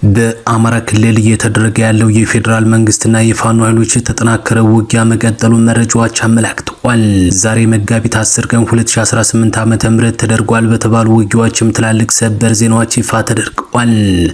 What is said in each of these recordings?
በአማራ ክልል እየተደረገ ያለው የፌዴራል መንግስትና የፋኖ ኃይሎች የተጠናከረ ውጊያ መቀጠሉን መረጃዎች አመላክተዋል። ዛሬ መጋቢት 10 ቀን 2018 ዓ.ም ተደርጓል በተባሉ ውጊያዎችም ትላልቅ ሰበር ዜናዎች ይፋ ተደርገዋል።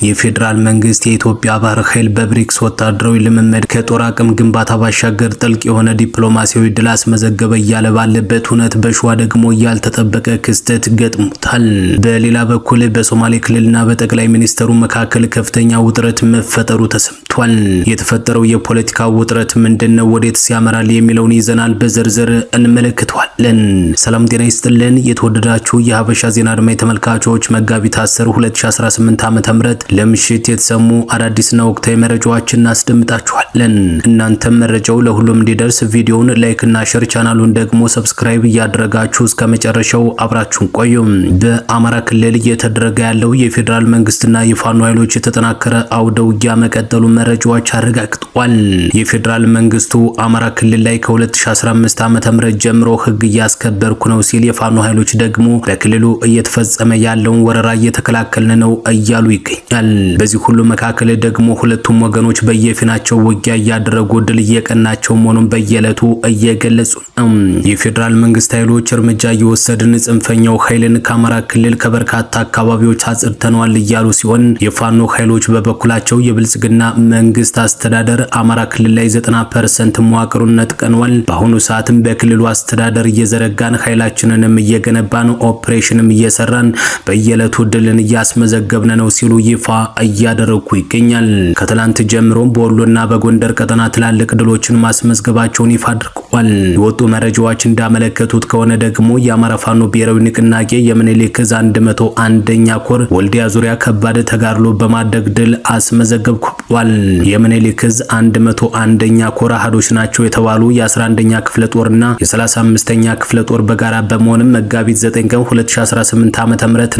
የፌዴራል መንግስት የኢትዮጵያ ባህር ኃይል በብሪክስ ወታደራዊ ልምምድ ከጦር አቅም ግንባታ ባሻገር ጥልቅ የሆነ ዲፕሎማሲያዊ ድል አስመዘገበ እያለ ባለበት ሁነት በሸዋ ደግሞ ያልተጠበቀ ክስተት ገጥሞታል። በሌላ በኩል በሶማሌ ክልልና በጠቅላይ ሚኒስትሩ መካከል ከፍተኛ ውጥረት መፈጠሩ ተሰምቷል። የተፈጠረው የፖለቲካ ውጥረት ምንድነው? ወዴትስ ያመራል? የሚለውን ይዘናል በዝርዝር እንመለከተዋለን። ሰላም ጤና ይስጥልን። የተወደዳችሁ የሀበሻ ዜና አድማጭ ተመልካቾች መጋቢት 10 2018 ዓ.ም ለምሽት የተሰሙ አዳዲስና ወቅታዊ መረጃዎችን እናስደምጣችኋለን። እናንተም መረጃው ለሁሉም እንዲደርስ ቪዲዮውን ላይክ እና ሼር፣ ቻናሉን ደግሞ ሰብስክራይብ እያደረጋችሁ እስከ መጨረሻው አብራችሁን ቆዩ። በአማራ ክልል እየተደረገ ያለው የፌዴራል መንግስትና የፋኖ ኃይሎች የተጠናከረ አውደ ውጊያ መቀጠሉ መረጃዎች አረጋግጠዋል። የፌዴራል መንግስቱ አማራ ክልል ላይ ከ2015 ዓ.ም ጀምሮ ህግ እያስከበርኩ ነው ሲል፣ የፋኖ ኃይሎች ደግሞ በክልሉ እየተፈጸመ ያለውን ወረራ እየተከላከልን ነው እያሉ ይገኛል። በዚህ ሁሉ መካከል ደግሞ ሁለቱም ወገኖች በየፊናቸው ውጊያ እያደረጉ ድል እየቀናቸው መሆኑን በየዕለቱ እየገለጹ ነው። የፌዴራል መንግስት ኃይሎች እርምጃ እየወሰድን ጽንፈኛው ኃይልን ከአማራ ክልል ከበርካታ አካባቢዎች አጽድተነዋል እያሉ ሲሆን፣ የፋኖ ኃይሎች በበኩላቸው የብልጽግና መንግስት አስተዳደር አማራ ክልል ላይ 90% መዋቅሩን ነጥቀናል፣ በአሁኑ ሰዓትም በክልሉ አስተዳደር እየዘረጋን ኃይላችንንም እየገነባን ኦፕሬሽንም እየሰራን በየዕለቱ ድልን እያስመዘገብን ነው ሲሉ ይፋ እያደረጉ ይገኛል። ከትላንት ጀምሮ በወሎና በጎንደር ቀጠና ትላልቅ ድሎችን ማስመዝገባቸውን ይፋ አድርገዋል። የወጡ መረጃዎች እንዳመለከቱት ከሆነ ደግሞ የአማራ ፋኖ ብሔራዊ ንቅናቄ የምኒልክ ዕዝ 101ኛ ኮር ወልዲያ ዙሪያ ከባድ ተጋድሎ በማድረግ ድል አስመዘገብኩ ብሏል። የምኒልክ ዕዝ 101ኛ ኮር አሃዶች ናቸው የተባሉ የ11ኛ ክፍለ ጦርና የ35ኛ ክፍለ ጦር በጋራ በመሆንም መጋቢት 9 ቀን 2018 ዓ.ም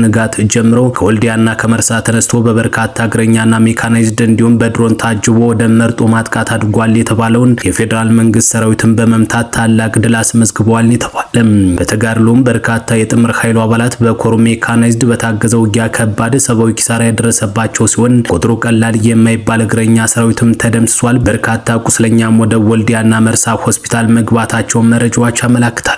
ንጋት ጀምሮ ከወልዲያና ከመርሳ ተነስቶ በበርካታ እግረኛና ሜካናይዝድ እንዲሁም በድሮን ታጅቦ ወደ መርጦ ማጥቃት አድርጓል የተባለውን የፌዴራል መንግስት ሰራዊትን በመምታት ታላቅ ድል አስመዝግበዋል የተባለም። በተጋድሎም በርካታ የጥምር ኃይሉ አባላት በኮር ሜካናይዝድ በታገዘ ውጊያ ከባድ ሰብአዊ ኪሳራ ያደረሰባቸው ሲሆን ቁጥሩ ቀላል የማይባል እግረኛ ሰራዊትም ተደምስሷል። በርካታ ቁስለኛም ወደ ወልዲያና መርሳ ሆስፒታል መግባታቸው መረጃዎች ያመለክታሉ።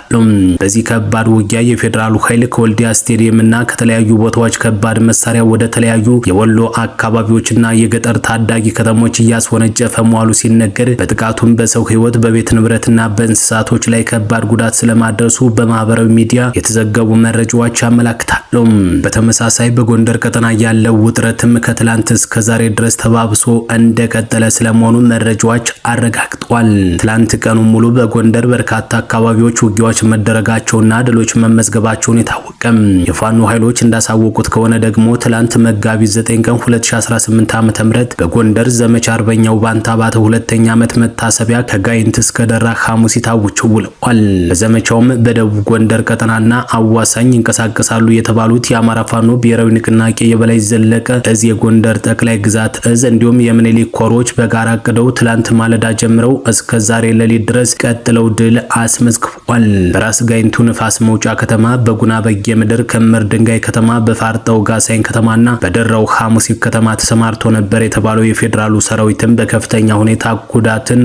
በዚህ ከባድ ውጊያ የፌዴራሉ ኃይል ከወልዲያ ስቴዲየምና ከተለያዩ ቦታዎች ከባድ መሳሪያ ወደ ተለያዩ የወሎ አካባቢዎችና የገጠር ታዳጊ ከተሞች እያስወነጨፈ መዋሉ ሲነገር፣ በጥቃቱም በሰው ህይወት በቤት ንብረትና በእንስሳቶች ላይ ከባድ ጉዳት ስለማድረሱ በማህበራዊ ሚዲያ የተዘገቡ መረጃዎች ያመለክታሉ። በተመሳሳይ በጎንደር ቀጠና ያለው ውጥረትም ከትላንት እስከ ዛሬ ድረስ ተባብሶ እንደቀጠለ ስለመሆኑ መረጃዎች አረጋግጠዋል። ትላንት ቀኑ ሙሉ በጎንደር በርካታ አካባቢዎች ውጊያዎች መደረጋቸውና ድሎች መመዝገባቸውን የታወቀም። የፋኖ ኃይሎች እንዳሳወቁት ከሆነ ደግሞ ትላንት መጋቢት 9 ቀን 2018 ዓ.ም በጎንደር ዘመቻ አርበኛው ባንታባተ ሁለተኛ ዓመት መታሰቢያ ከጋይንት እስከ ደራ ሐሙሲት አውጀው ውለዋል። በዘመቻውም በደቡብ ጎንደር ቀጠናና አዋሳኝ ይንቀሳቀሳሉ የተባሉት የአማራ ፋኖ ብሔራዊ ንቅናቄ የበላይ ዘለቀ ዕዝ፣ የጎንደር ጠቅላይ ግዛት ዕዝ እንዲሁም የምኒልክ ኮሮች በጋራ አቅደው ትላንት ማለዳ ጀምረው እስከ ዛሬ ሌሊት ድረስ ቀጥለው ድል አስመዝግበዋል። በራስ ጋይንቱ ንፋስ መውጫ ከተማ፣ በጉና በጌምድር ክምር ድንጋይ ከተማ፣ በፋርጠው ጋሳይን ከተማና በደራው ሐሙሲት ከተማ ተሰማርቶ ነበር የተባለው የፌዴራሉ ሰራዊትም በከፍተኛ ሁኔታ ጉዳትን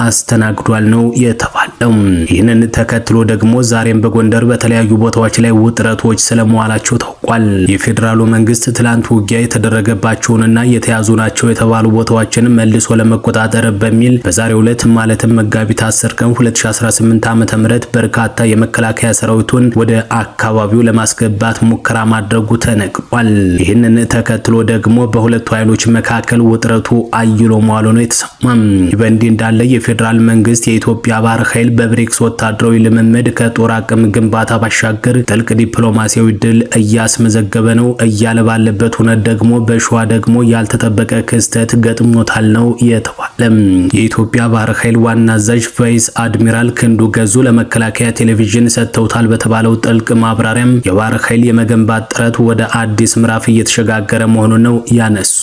አስተናግዷል ነው የተባለው። ይህንን ተከትሎ ደግሞ ዛሬም በጎንደር በተለያዩ ቦታዎች ላይ ውጥረቶች ስለመዋላቸው ታውቋል። የፌዴራሉ መንግስት ትላንት ውጊያ የተደረገባቸውንና የተያዙ ናቸው የተባሉ ቦታዎችን መልሶ ለመቆጣጠር በሚል በዛሬው ዕለት ማለትም መጋቢት 10 ቀን 2018 ዓ.ም በርካታ የመከላከያ ሰራዊቱን ወደ አካባቢው ለማስገባት ሙከራ ማድረጉ ተነግሯል። ይህንን ተከትሎ ደግሞ በሁለቱ ኃይሎች መካከል ውጥረቱ አይሎ መዋሉ ነው የተሰማም። በእንዲህ እንዳለ የፌዴራል መንግስት የኢትዮጵያ ባህር ኃይል በብሪክስ ወታደራዊ ልምምድ ከጦር አቅም ግንባታ ባሻገር ጥልቅ ዲፕሎማሲያዊ ድል እያስመዘገበ ነው እያለ ባለበት ሁነት ደግሞ በሸዋ ደግሞ ያልተጠበቀ ክስተት ገጥሞታል ነው የተባለው። ተባለም። የኢትዮጵያ ባህር ኃይል ዋና አዛዥ ቫይስ አድሚራል ክንዱ ገዙ ለመከላከያ ቴሌቪዥን ሰጥተውታል በተባለው ጥልቅ ማብራሪያም የባህር ኃይል የመገንባት ጥረት ወደ አዲስ ምዕራፍ እየተሸጋገረ መሆኑን ነው ያነሱ።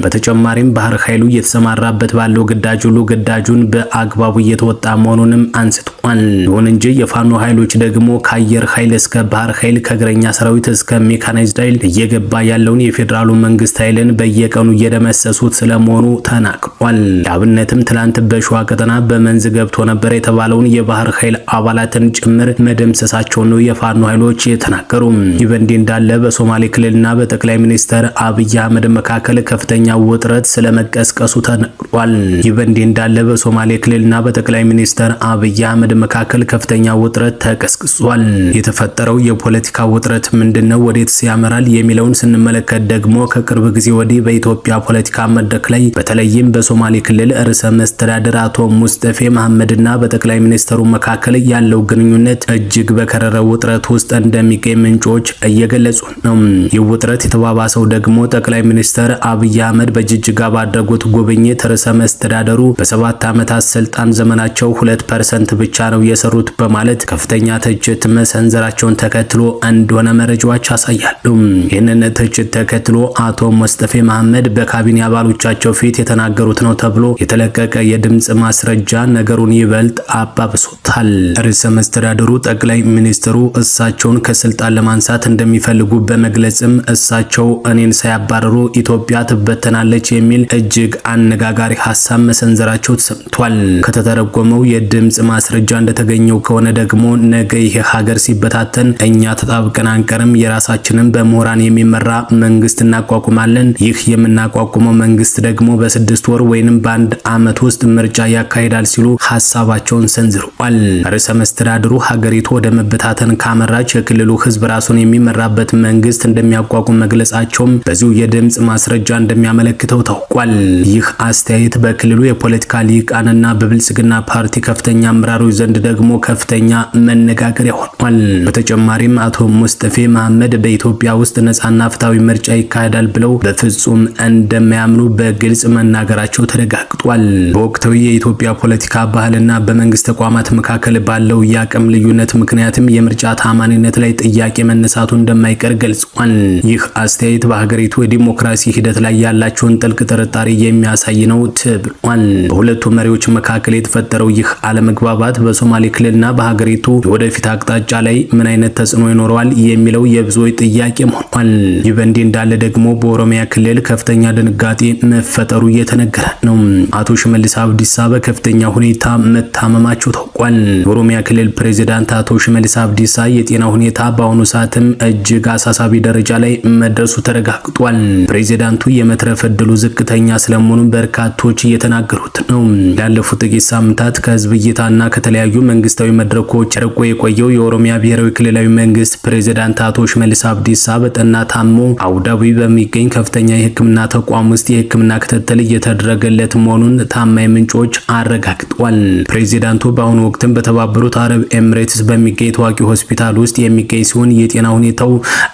በተጨማሪም ባህር ኃይሉ እየተሰማራበት ባለው ግዳጅ ሁሉ ግዳጁን በአግባቡ እየተወጣ መሆኑንም አንስቷል። ይሁን እንጂ የፋኖ ኃይሎች ደግሞ ከአየር ኃይል እስከ ባህር ኃይል ከእግረኛ ሰራዊት እስከ ሜካናይዝድ ኃይል እየገባ ያለውን የፌዴራሉ መንግስት ኃይልን በየቀኑ እየደመሰሱት ስለመሆኑ ተናግሯል። ለአብነትም ትላንት በሸዋ ቀጠና በመንዝ ገብቶ ነበር የተባለውን የባህር ኃይል አባላትን ጭምር መደምሰሳቸው ነው የፋኖ ኃይሎች የተናገሩ። ይህ በእንዲህ እንዳለ በሶማሌ ክልልና በጠቅላይ ሚኒስትር አብይ አህመድ መካከል ከፍተኛ ውጥረት ስለመቀስቀሱ ተነግሯል። ይህ በእንዲህ እንዳለ በሶማሌ ክልልና በጠቅላይ ሚኒስትር አብይ አህመድ መካከል ከፍተኛ ውጥረት ተቀስቅሷል። የተፈጠረው የፖለቲካ ውጥረት ምንድነው? ወዴትስ ያመራል? የሚለውን ስንመለከት ደግሞ ከቅርብ ጊዜ ወዲህ በኢትዮጵያ ፖለቲካ መድረክ ላይ በተለይም በሶማሌ ክልል ርዕሰ መስተዳድር አቶ ሙስጠፌ መሐመድና በጠቅላይ ሚኒስትሩ መካከል ያለው ግንኙነት እጅግ በከረረ ውጥረት ውስጥ እንደሚገኝ ምንጮች እየገለጹ ነው። ይህ ውጥረት የተባባሰው ደግሞ ጠቅላይ ሚኒስትር አብይ አህመድ በጅጅጋ ባደረጉት ጉብኝት ርዕሰ መስተዳድሩ በ7 ዓመታት ስልጣን ዘመናቸው 2% ብቻ ነው የሰሩት በማለት ከፍተኛ ትችት መሰንዘራቸውን ተከትሎ እንደሆነ መረጃዎች ያሳያሉ። ይህንን ትችት ተከትሎ አቶ ሙስጠፌ መሐመድ በካቢኔ አባሎቻቸው ፊት የተናገሩት ነው ተብሎ የተለቀቀ የድምጽ ማስረጃ ነገሩን ይበልጥ አባብሶታል። ርዕሰ መስተዳድሩ ጠቅላይ ሚኒስትሩ እሳቸውን ከስልጣን ለማንሳት እንደሚፈልጉ በመግለጽም እሳቸው እኔን ሳያባረሩ ኢትዮጵያ ትበተናለች የሚል እጅግ አነጋጋሪ ሐሳብ መሰንዘራቸው ተሰምቷል። ከተተረጎመው የድምጽ ማስረጃ እንደተገኘው ከሆነ ደግሞ ነገ ይህ ሀገር ሲበታተን እኛ ተጣብቀን አንቀርም፣ የራሳችንን በምሁራን የሚመራ መንግስት እናቋቁማለን። ይህ የምናቋቁመው መንግስት ደግሞ በ6 ወር ወይንም በ1 ዓመት ውስጥ ምርጫ ያካሂዳል ሲሉ ሐሳባቸውን ሰንዝረዋል። ርዕሰ መስተዳድሩ ሀገሪቱ ወደ መበታተን ካመራች የክልሉ ህዝብ ራሱን የሚመራበት መንግስት እንደሚያቋቁም መግለጻቸውም በዚሁ የድምጽ ማስረጃ እንደሚያመለክተው ታውቋል። ይህ አስተያየት በክልሉ የፖለቲካ ሊቃንና በብልጽግና ፓርቲ ከፍተኛ አመራሮች ዘንድ ደግሞ ከፍተኛ መነጋገሪያ ሆኗል። በተጨማሪም አቶ ሙስጠፌ መሐመድ በኢትዮጵያ ውስጥ ነጻና ፍትሃዊ ምርጫ ይካሄዳል ብለው በፍጹም እንደማያምኑ በግልጽ መናገራቸው ተረጋግጧል። በወቅታዊ የኢትዮጵያ ፖለቲካ ባህልና በመንግስት ተቋማት መካከል ባለው የአቅም ልዩነት ምክንያትም የምርጫ ታማኒነት ላይ ጥያቄ መነሳቱ እንደማይቀር ገልጿል። ይህ አስተያየት በሀገሪቱ የዲሞክራሲ ሂደት ላይ ያላቸውን ጥልቅ ጥርጣሬ የሚያሳይ ነው ተብሏል። በሁለቱ መሪዎች መካከል የተፈጠረው ይህ አለመግባባት በሶማሌ ክልልና በሀገሪቱ የወደፊት አቅጣጫ ላይ ምን አይነት ተጽዕኖ ይኖረዋል የሚለው የብዙዎች ጥያቄ ሆኗል። ይህ በእንዲህ እንዳለ ደግሞ በኦሮሚያ ክልል ከፍተኛ ድንጋጤ መፈጠሩ እየተነገረ ነው። አቶ ሽመልስ አብዲሳ በከፍተኛ ሁኔታ መታመማቸው ታውቋል። የኦሮሚያ ክልል ፕሬዝዳንት አቶ ሽመልስ አብዲሳ የጤና ሁኔታ በአሁኑ ሰዓትም እጅግ አሳሳቢ ደረጃ ላይ መድረሱ ተረጋግጧል። ፕሬዝዳንቱ የመትረፍ ዕድሉ ዝቅተኛ ስለመሆኑ በርካቶች እየተናገሩት ነው። ላለፉት ጥቂት ሳምንታት ከህዝብ እይታና ከተለያዩ መንግስታዊ መድረኮች ርቆ የቆየው የኦሮሚያ ብሔራዊ ክልላዊ መንግስት ፕሬዝዳንት አቶ ሽመልስ አብዲሳ በጠና ታሞ አቡዳቢ በሚገኝ ከፍተኛ የሕክምና ተቋም ውስጥ የሕክምና ክትትል እየተደረገለት መሆኑን ታማኝ ምንጮች አረጋግጠዋል። ፕሬዝዳንቱ በአሁኑ ወቅትም በተባበሩት አረብ ኤሚሬትስ በሚገኝ ታዋቂ ሆስፒታል ውስጥ የሚገኝ ሲሆን የጤና ሁኔታው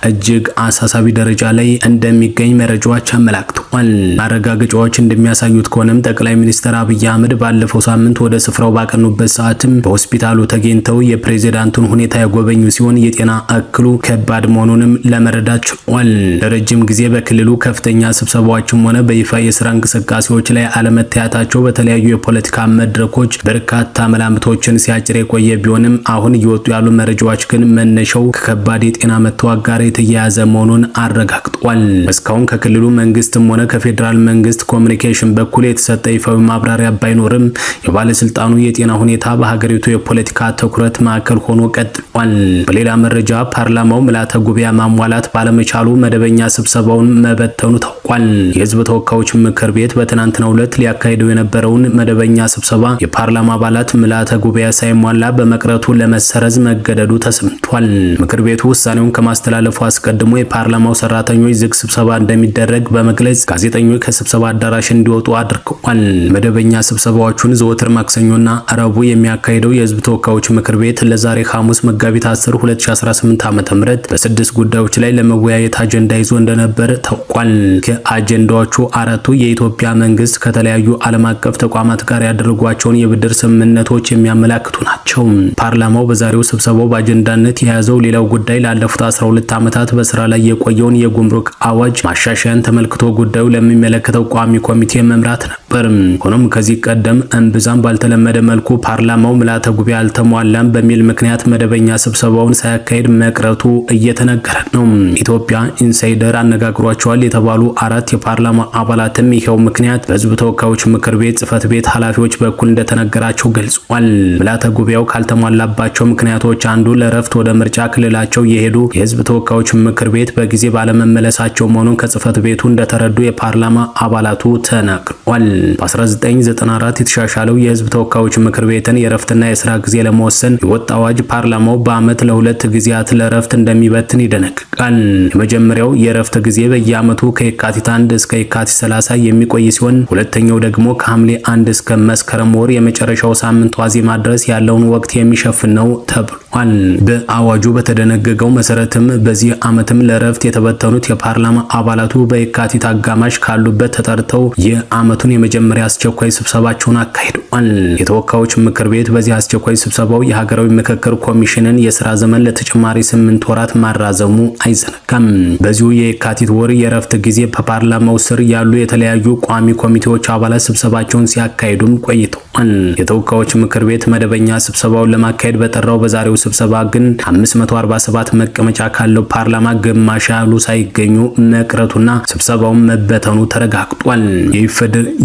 እጅግ አሳሳቢ ደረጃ ላይ እንደሚገኝ መረጃዎች አመላክተዋል። ማረጋገጫዎች እንደሚያሳዩት ከሆነም ጠቅላይ ሚኒስትር አብይ አህመድ ባለፈው ሳምንት ወደ ስፍራው ባቀኑበት ሰዓትም በሆስፒታሉ ተገኝተው የፕሬዝዳንቱን ሁኔታ ያጎበኙ ሲሆን የጤና እክሉ ከባድ መሆኑንም ለመረዳት ችሏል። ለረጅም ጊዜ በክልሉ ከፍተኛ ስብሰባዎችም ሆነ በይፋ የስራ እንቅስቃሴዎች ላይ አለመታየታቸው በተለያዩ የፖለቲካ መድረኮች በርካታ መላምቶችን ሲያጭር የቆየ ቢሆንም አሁን እየወጡ ያሉ መረጃዎች ግን መነሻው ከከባድ የጤና መታወክ ጋር የተያያዘ መሆኑን አረጋግጧል። እስካሁን ከክልሉ መንግስትም ሆነ ከፌዴራል መንግስት ኮሙኒኬሽን በኩል የተሰጠ ይፋዊ ማብራሪያ ባይኖርም የባለስልጣኑ የጤና ሁኔታ በሀገሪቱ የፖለቲካ ትኩረት ማዕከል ሆኖ ቀጥሏል። በሌላ መረጃ ፓርላማው ምልዓተ ጉባኤ ማሟላት ባለመቻሉ መደበኛ ስብሰባውን መበተኑ ታውቋል። የህዝብ ተወካዮች ምክር ቤት በትናንትናው ዕለት ሊያካሂደው የነበረውን መደበኛ ስብሰባ የፓርላማ አባላት ምልዓተ ጉባኤ ሳይሟላ በመቅረቱ ለመሰረዝ መገደዱ ተሰምቷል። ምክር ቤቱ ውሳኔውን ከማስተላለፉ አስቀድሞ የፓርላማው ሰራተኞች ዝግ ስብሰባ እንደሚደረግ በመግለጽ ጋዜጠኞች ከስብሰባ አዳራሽ እንዲወጡ አድርገዋል። መደበኛ ስብሰባዎቹን ዘወትር ማክሰኞና ረቡዕ የሚያካሂደው የህዝብ ተወካዮች ምክር ቤት ለዛሬ ሐሙስ መጋቢት 10 2018 ዓ.ም በስድስት ጉዳዮች ላይ ለመወያየት አጀንዳ ይዞ እንደነበር ታውቋል። ከአጀንዳዎቹ አራቱ የኢትዮጵያ መንግስት ከተለያዩ ዓለም አቀፍ ተቋማት ጋር ያደረጓቸውን የብድር ስምምነቶች የሚያመላክቱ ናቸው። ፓርላማው በዛሬው ስብሰባው በአጀንዳነት የያዘው ሌላው ጉዳይ ላለፉት 12 ዓመታት በስራ ላይ የቆየውን የጉምሩክ አዋጅ ማሻሻያን ተመልክቶ ጉዳዩ ለሚመለከተው ቋሚ ኮሚቴ መምራት ነበር። ሆኖም ከዚህ ቀደም እምብዛም ባልተለመደ መልኩ ፓርላማው ምልዓተ ጉባኤ አልተሟላም በሚል ምክንያት መደበኛ ስብሰባውን ሳያካሂድ መቅረቱ እየተነገረ ነው። ኢትዮጵያ ኢንሳይደር አነጋግሯቸዋል የተባሉ አራት የፓርላማ አባላትም ይሄው ምክንያት በህዝብ ተወካዮች ምክር ቤት ጽህፈት ቤት ኃላፊዎች በኩል እንደተነገራቸው ገልጿል። ምልዓተ ጉባኤው ካልተሟላባቸው ምክንያቶች አንዱ ለረፍት ወደ ምርጫ ክልላቸው የሄዱ የህዝብ ተወካዮች ምክር ቤት በጊዜ ባለመመለሳቸው መሆኑን ከጽህፈት ቤቱ እንደተረዱ የፓርላማ አባላቱ ተናግረዋል። በ1994 የተሻሻለው የህዝብ ተወካዮች ምክር ቤትን የረፍትና የስራ ጊዜ ለመወሰን የወጣ አዋጅ ፓርላማው በአመት ለሁለት ጊዜያት ለረፍት እንደሚበትን ይደነግጋል። የመጀመሪያው የረፍት ጊዜ በየአመቱ ከየካቲት 1 እስከ የካቲት 30 የሚቆይ ሲሆን ሁለተኛው ደግሞ ከሐምሌ 1 እስከ መስከረም ወር የመጨረሻው ሳምንት ዋዜማ ድረስ ያለውን ወቅት የሚሸፍን ነው ተብሏል። በአዋጁ በተደነገገው መሰረትም በዚህ አመትም ለረፍት የተበተኑት የፓርላማ አባላቱ በየካቲት አጋማሽ ካሉበት ተጠርተው የአመቱን የመጀመሪያ አስቸኳይ ስብሰባቸውን አካሂደዋል። የተወካዮች ምክር ቤት በዚህ አስቸኳይ ስብሰባው የሀገራዊ ምክክር ኮሚሽንን የስራ ዘመን ለተጨማሪ 8 ወራት ማራዘሙ አይዘነጋም። በዚሁ የካቲት ወር የረፍት ጊዜ በፓርላማው ስር ያሉ የተለያዩ ቋሚ ኮሚቴዎች አባላት ስብሰባቸውን ሲያካሂዱም ቆይተዋል። የተወካዮች ምክር ቤት መደበኛ ስብሰባውን ለማካሄድ በጠራው በዛሬው ስብሰባ ግን 547 መቀመጫ ካለው ፓርላማ ግማሽ ያህሉ ሳይገኙ መቅረቱና ስብሰባውን መበተኑ ተረጋግጧል።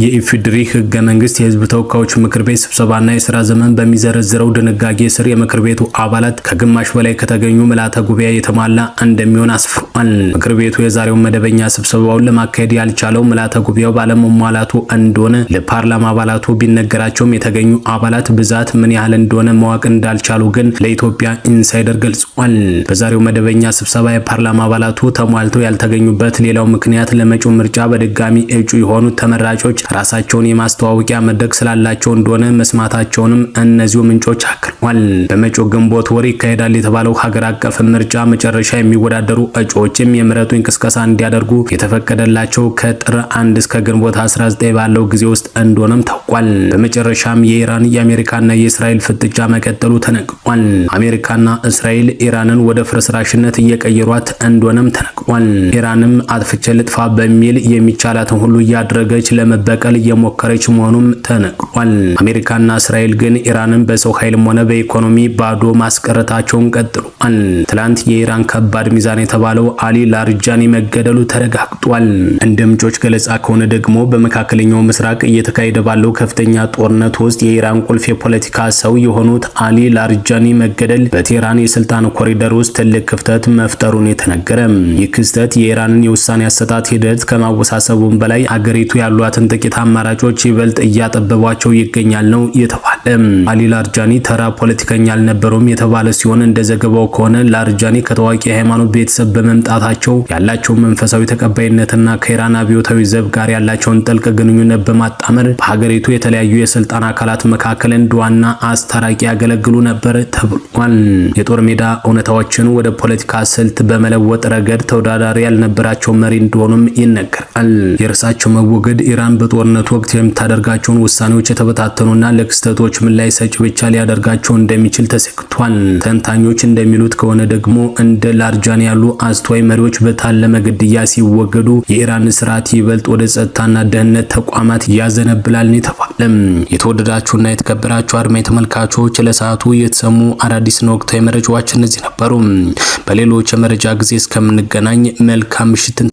የኢፌዴሪ ህገ መንግስት የህዝብ ተወካዮች ምክር ቤት ስብሰባና የስራ ዘመን በሚዘረዝረው ድንጋጌ ስር የምክር ቤቱ አባላት ከግማሽ በላይ ከተገኙ ምልዓተ ጉባኤ የተሟላ እንደሚሆን አስፍሯል። ምክር ቤቱ የዛሬውን መደበኛ ስብሰባውን ለማካሄድ ያልቻለው ምልዓተ ጉባኤው ባለመሟላቱ እንደሆነ ለፓርላማ አባላቱ ቢነገራቸውም የተገኙ አባላት ብዛት ምን ያህል እንደሆነ ማወቅ እንዳልቻሉ ግን ለኢትዮጵያ ኢንሳይደር ገልጿል። በዛሬው መደበኛ ስብሰባ የፓርላማ አባላቱ ተሟልተው ያልተገኙበት ሌላው ምክንያት ለመጪው ምርጫ በድጋሚ እጩ የሆኑት ተመራጮች ራሳቸውን የማስተዋወቂያ መድረክ ስላላቸው እንደሆነ መስማታቸውንም እነዚሁ ምንጮች አክለዋል። በመጪው ግንቦት ወር ይካሄዳል የተባለው ሀገር አቀፍ ምርጫ መጨረሻ የሚወዳደሩ እጩዎችም የምረጡ እንቅስቃሴ እንዲያደርጉ የተፈቀደላቸው ከጥር 1 እስከ ግንቦት 19 ባለው ጊዜ ውስጥ እንደሆነም ታውቋል። በመጨረሻም የኢራን የአሜሪካና የእስራኤል ፍጥጫ መቀጠሉ ተነግሯል። አሜሪካና እስራኤል ኢራንን ወደ ፍርስራሽነት እየቀየሯት እንደሆነም ተነግሯል። ኢራንም አጥፍቼ ልጥፋ በሚል የሚቻላትን ሁሉ እያደረገች ለመበቀል እየሞከረች መሆኑም ተነግሯል። አሜሪካና እስራኤል ግን ኢራንን በሰው ኃይልም ሆነ በኢኮኖሚ ባዶ ማስቀረታቸውን ቀጥሏል። ትላንት የኢራን ከባድ ሚዛን የተባለው አሊ ላርጃኒ መገደሉ ተረጋግጧል። እንደ ምንጮች ገለጻ ከሆነ ደግሞ በመካከለኛው ምስራቅ እየተካሄደ ባለው ከፍተኛ ጦርነት ውስጥ የኢራን ቁልፍ የፖለቲካ ሰው የሆኑት አሊ ላርጃኒ መገደል በቴህራን የስልጣን ኮሪደር ውስጥ ትልቅ ክፍተት መፍጠሩን የተነገረ። ይህ ክስተት የኢራንን የውሳኔ አሰጣጥ ሂደት ከማወሳሰቡም በላይ አገሪቱ ያሏትን ጥቂት አማራጮች ይበልጥ እያጠበቧቸው ይገኛል ነው የተባለ። አሊ ላርጃኒ ተራ ፖለቲከኛ አልነበሩም የተባለ ሲሆን እንደ ዘገባው ከሆነ ላርጃኒ ከታዋቂ የሃይማኖት ቤተሰብ በመምጣታቸው ያላቸው መንፈሳዊ ተቀባይነትና ከኢራን አብዮታዊ ዘብ ጋር ያላቸውን ጥልቅ ግንኙነት በማጣመር በሀገሪቱ የተለያዩ የስልጣን አካላት መካከል እንደ ዋና አስታራቂ ያገለግሉ ነበር ተብሏል። የጦር ሜዳ እውነታዎችን ወደ ፖለቲካ ስልት በመለወጥ ረገድ ተወዳዳሪ ያልነበራቸው መሪ እንደሆኑም ይነገራል። የእርሳቸው መወገድ ኢራን በጦርነቱ ወቅት የምታደርጋቸውን ውሳኔዎች የተበታተኑና ለክስተቶች ምላሽ ሰጪ ብቻ ሊያደርጋቸው እንደሚችል ተሰግቷል። ተንታኞች እንደሚሉት ከሆነ ደግሞ እንደ ላርጃኒ ያሉ አስተዋይ መሪዎች በታለመ ግድያ ሲወገዱ የኢራን ስርዓት ይበልጥ ወደ ጸጥታና ደህንነት ተቋማት ያዘነብላል ነው የተባለ። የተወደዳችሁና የተከበራችሁ አድማጭ ተመልካቾች ለሰዓቱ የተሰሙ አዳዲስና ወቅታዊ መረጃዎች እነዚህ ነበሩ። በሌሎች የመረጃ ጊዜ እስከምንገናኝ መልካም ምሽት።